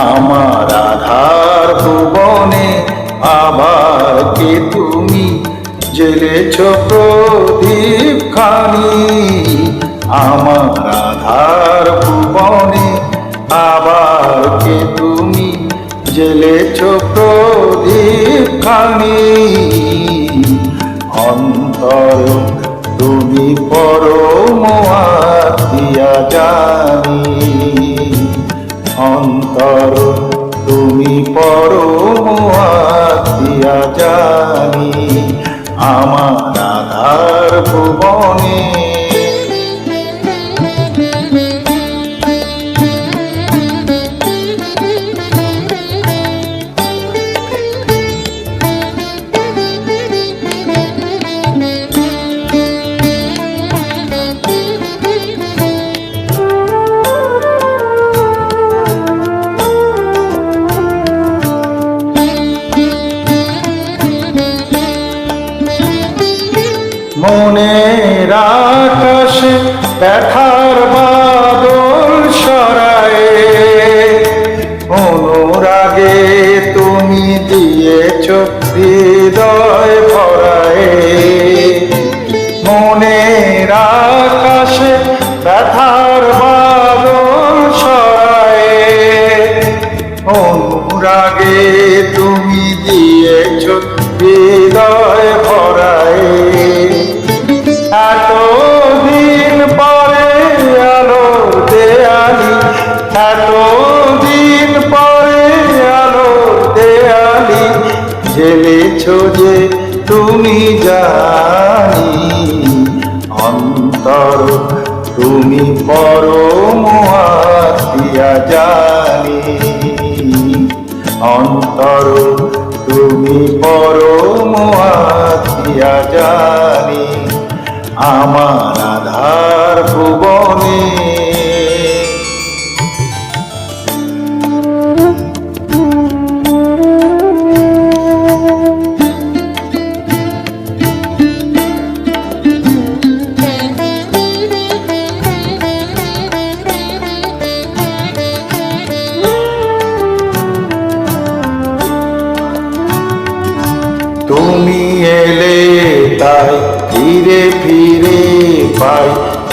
আমার আধার ভুবনে আবার কে তুমি জ্বেলেছ প্রদীপ খানি। আমার আধার ভুবনে আবার কে তুমি জ্বেলেছ প্রদীপ খানি। অন্তর তুমি পরম আত্মীয়া জানি, অন্তর তুমি পরম আত্মীয়া জানি। আমার আধার ভুবনে মনের আকাশে ব্যথার বাদল সরায়ে, অনুরাগে তুমি দিয়েছ হৃদয় ভরায়ে। মনের আকাশে ব্যথার বাদল সরায়ে, অনুরাগে তুমি দিয়েছ হৃদয় ভরায়ে। এতদিন পরে আলোর দেয়ালি, এতদিন পরে আলোর দেয়ালি জ্বেলেছ যে তুমি জানি। অন্তর তুমি পরম আত্মীয়া জানি, অন্তর তুমি পরম আত্মীয়া জানি। আমার আধার ভুবনে তুমি এলে তাই ধীরে ফিরে পাই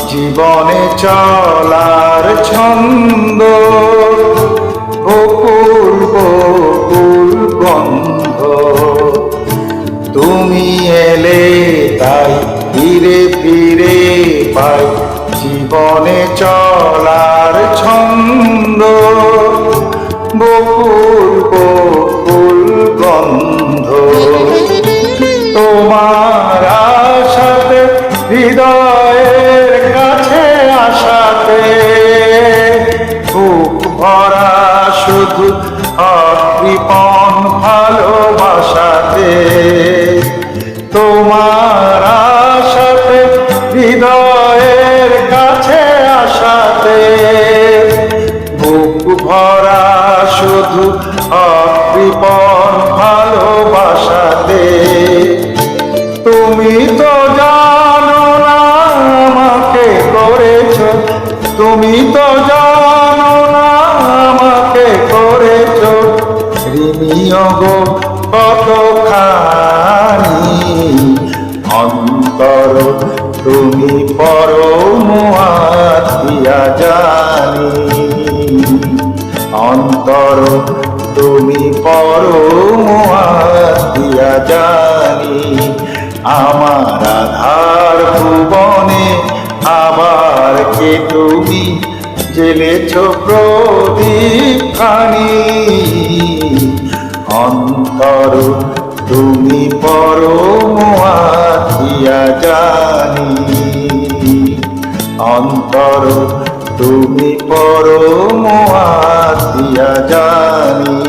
জীবনে চলার ছন্দ। বকুল বকুল গন্ধ, তুমি এলে তাই ধীরে ফিরে পাই জীবনে চলার ছন্দ। বকুল বকুল গন্ধ, তোমার আশাতে হৃদয়ের কাছে আসাতে বুক ভরা শুধু অকৃপণ ভালোবাসাতে। তোমার আশাতে হৃদয়ের কাছে আসাতে বুক ভরা শুধু অকৃপণ ভালোবাসাতে। তুমি তো জানো না আমাকে করেছ, তুমি তো জানো না আমাকে করেছ ঋণীয়গ কতখানি। অন্তর তুমি পরম আত্মীয়া জানি, অন্তর তুমি পরম আত্মীয়া জানি। আমার আধার ভুবনে আবার কে তুমি জ্বেলেছ প্রদীপ খানি। অন্তর তুমি পরম আত্মীয়া জানি, অন্তর তুমি পরম আত্মীয়া জানি।